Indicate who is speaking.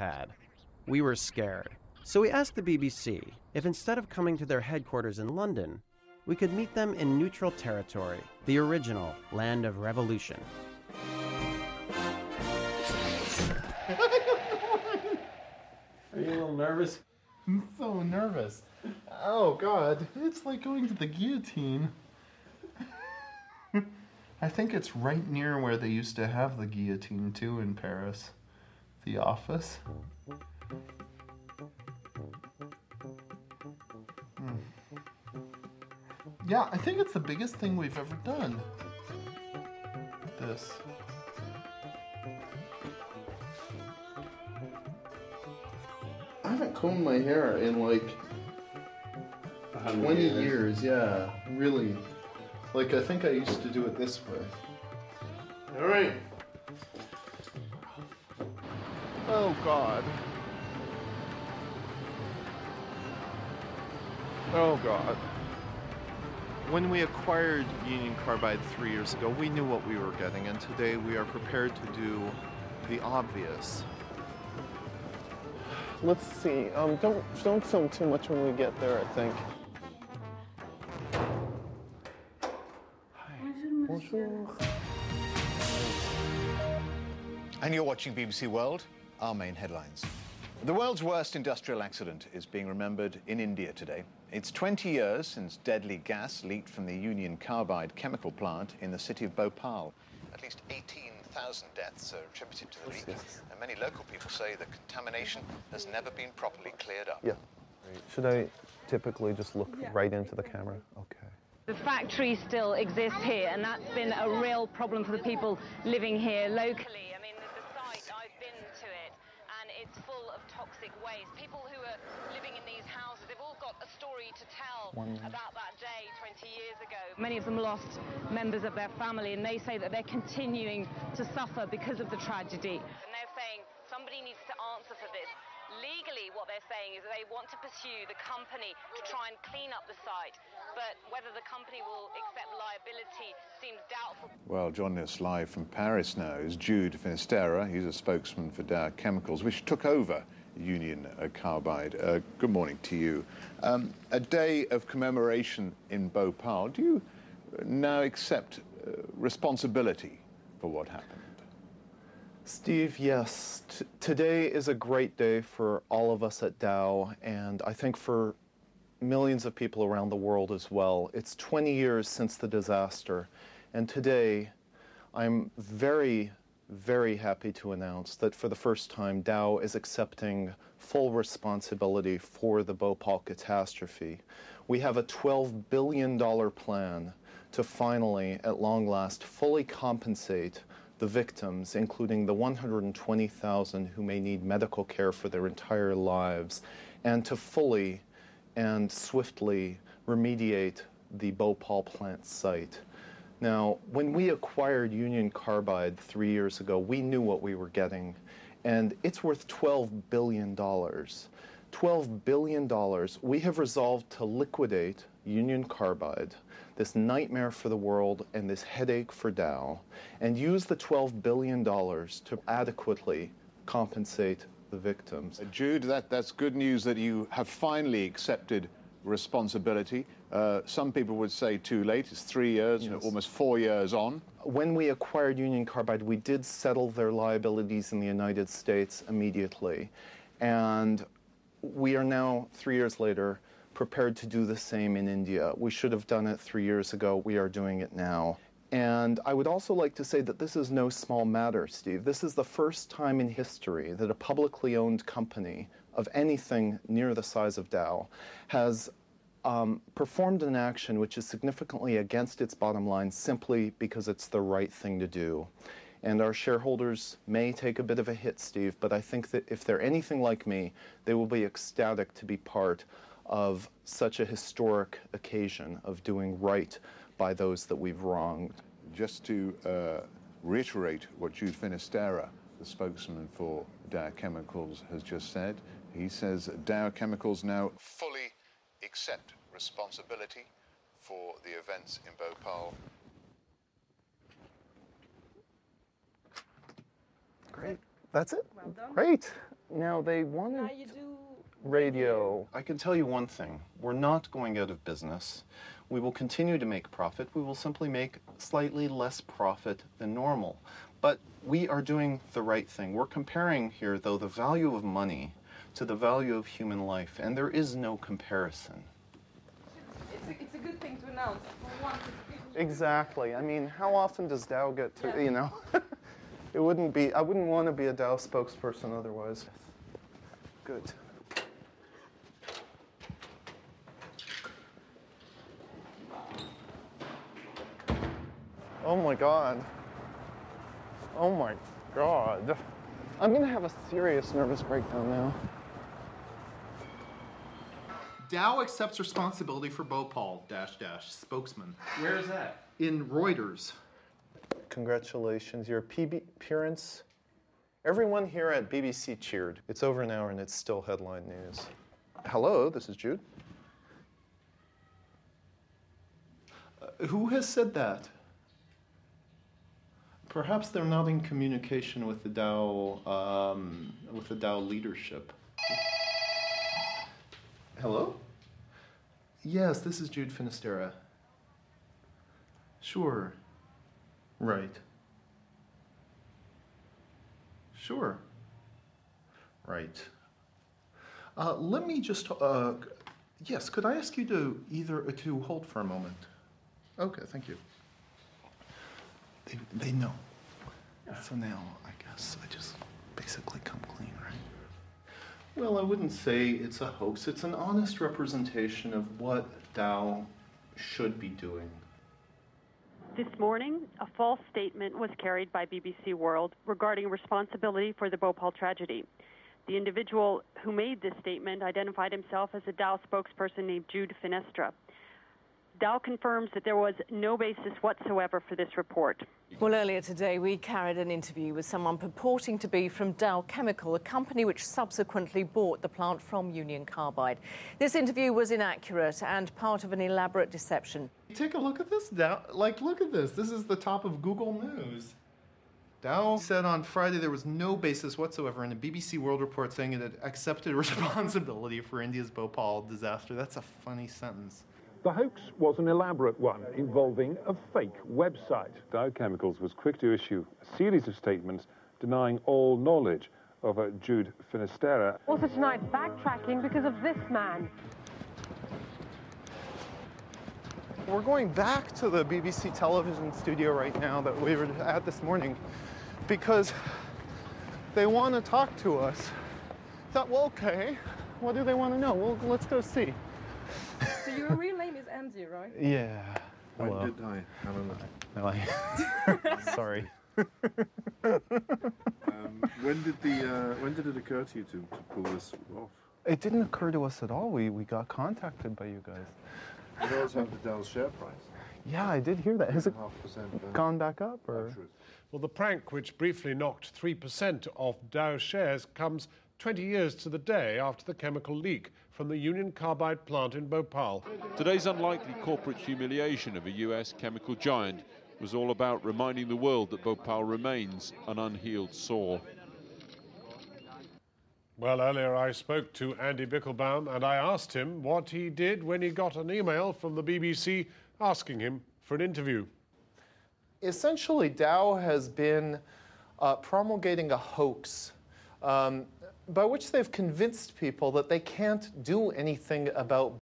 Speaker 1: pad. We were scared. So we asked the BBC if instead of coming to their headquarters in London, we could meet them in neutral territory, the original land of revolution.
Speaker 2: Are you a little nervous?
Speaker 3: I'm so nervous. Oh, God. It's like going to the guillotine. I think it's right near where they used to have the guillotine, too, in Paris. The office. Yeah, I think it's the biggest thing we've ever done. This. I haven't combed my hair in like 20 years, yeah, really. Like, I think I used to do it this way. All right. Oh, God. Oh, God. When we acquired Union Carbide 3 years ago, we knew what we were getting, and today we are prepared to do the obvious. Let's see. Don't film too much when we get there, I think. Hi. Bonjour.
Speaker 4: And you're watching BBC World, our main headlines. The world's worst industrial accident is being remembered in India today. It's 20 years since deadly gas leaked from the Union Carbide chemical plant in the city of Bhopal. At least 18,000 deaths are attributed to the leak, and many local people say the contamination has never been properly cleared up.
Speaker 3: Yeah. Should I typically just look right into the camera? Okay.
Speaker 5: The factory still exists here, and that's been a real problem for the people living here locally. I mean, the site, I've been to it, and it's full of toxic waste. People who are living in these houses, they've all got a story to tell about that day 20 years ago. Many of them lost members of their family, and they say that they're continuing to suffer because of the tragedy. And they're saying somebody needs to answer for this. Legally, what they're saying is that they want to pursue the company to try and clean up the site, but whether the company will accept liability seems doubtful.
Speaker 4: Well, joining us live from Paris now is Jude Finisterra. He's a spokesman for Dow Chemicals, which took over Union Carbide. Good morning to you. A day of commemoration in Bhopal. Do you now accept responsibility for what happened?
Speaker 3: Steve, yes. Today is a great day for all of us at Dow, and I think for millions of people around the world as well. It's 20 years since the disaster, and today I'm very, very happy to announce that for the first time Dow is accepting full responsibility for the Bhopal catastrophe. We have a $12 billion plan to finally, at long last, fully compensate the victims, including the 120,000 who may need medical care for their entire lives, and to fully and swiftly remediate the Bhopal plant site. Now, when we acquired Union Carbide 3 years ago, we knew what we were getting, and it's worth $12 billion. $12 billion. We have resolved to liquidate Union Carbide, this nightmare for the world and this headache for Dow, and use the $12 billion to adequately compensate the victims.
Speaker 4: Jude, that's good news that you have finally accepted responsibility. Some people would say too late. It's 3 years,
Speaker 3: Yes.
Speaker 4: almost 4 years on.
Speaker 3: When we acquired Union Carbide, we did settle their liabilities in the United States immediately. And we are now, 3 years later, prepared to do the same in India. We should have done it 3 years ago. We are doing it now. And I would also like to say that this is no small matter, Steve. This is the first time in history that a publicly owned company of anything near the size of Dow has performed an action which is significantly against its bottom line simply because it's the right thing to do. And our shareholders may take a bit of a hit, Steve, but I think that if they're anything like me, they will be ecstatic to be part of such a historic occasion of doing right by those that we've wronged.
Speaker 4: Just to reiterate what Jude Finisterra, the spokesman for Dow Chemicals, has just said, he says Dow Chemicals now fully accept responsibility for the events in Bhopal.
Speaker 3: Great. That's it?
Speaker 5: Well done.
Speaker 3: Great. Now they want
Speaker 6: Now
Speaker 3: to
Speaker 6: you do
Speaker 3: radio. I can tell you one thing. We're not going out of business. We will continue to make profit. We will simply make slightly less profit than normal. But we are doing the right thing. We're comparing here, though, the value of money to the value of human life, and there is no comparison.
Speaker 6: It's a good thing to announce. For once, it's
Speaker 3: Exactly. I mean, how often does Dow get to, you know? It wouldn't be, I wouldn't want to be a Dow spokesperson otherwise. Good. Oh my God. Oh my God. I'm going to have a serious nervous breakdown now.
Speaker 7: Dow accepts responsibility for Bhopal, .. spokesman.
Speaker 2: Where is that?
Speaker 7: In Reuters.
Speaker 3: Congratulations, your appearance. Everyone here at BBC cheered. It's over an hour and it's still headline news. Hello, this is Jude. Who has said that? Perhaps they're not in communication with the Dow leadership. Hello? Yes, this is Jude Finisterra. Sure. Right. Sure. Right. Let me just, yes, could I ask you to hold for a moment? Okay, thank you. They know. So now, I guess, I just basically come clean, right? Well, I wouldn't say it's a hoax. It's an honest representation of what Dow should be doing.
Speaker 8: This morning, a false statement was carried by BBC World regarding responsibility for the Bhopal tragedy. The individual who made this statement identified himself as a Dow spokesperson named Jude Finestra. Dow confirms that there was no basis whatsoever for this report.
Speaker 9: Well, earlier today, we carried an interview with someone purporting to be from Dow Chemical, a company which subsequently bought the plant from Union Carbide. This interview was inaccurate and part of an elaborate deception.
Speaker 3: Take a look at this, Dow. Look at this. This is the top of Google News. Dow said on Friday there was no basis whatsoever in a BBC World report saying it had accepted responsibility for India's Bhopal disaster. That's a funny sentence.
Speaker 10: The hoax was an elaborate one involving a fake website.
Speaker 11: Dow Chemicals was quick to issue a series of statements denying all knowledge of Jude Finisterra.
Speaker 12: Also tonight, backtracking because of this man.
Speaker 3: We're going back to the BBC television studio right now that we were at this morning because they want to talk to us. Thought, well, okay, what do they want to know? Well, let's go see.
Speaker 6: So your real name is Andy, right?
Speaker 3: Yeah.
Speaker 2: When did I don't know.
Speaker 3: Sorry.
Speaker 2: When did it occur to you to pull this off?
Speaker 3: It didn't occur to us at all. We got contacted by you guys.
Speaker 2: You know also the Dow's share price.
Speaker 3: Yeah, I did hear that. Has it gone back up? Or?
Speaker 13: Well, the prank, which briefly knocked 3% off Dow shares, comes 20 years to the day after the chemical leak from the Union Carbide plant in Bhopal.
Speaker 14: Today's unlikely corporate humiliation of a US chemical giant was all about reminding the world that Bhopal remains an unhealed sore.
Speaker 13: Well, earlier I spoke to Andy Bickelbaum and I asked him what he did when he got an email from the BBC asking him for an interview.
Speaker 3: Essentially, Dow has been promulgating a hoax by which they've convinced people that they can't do anything about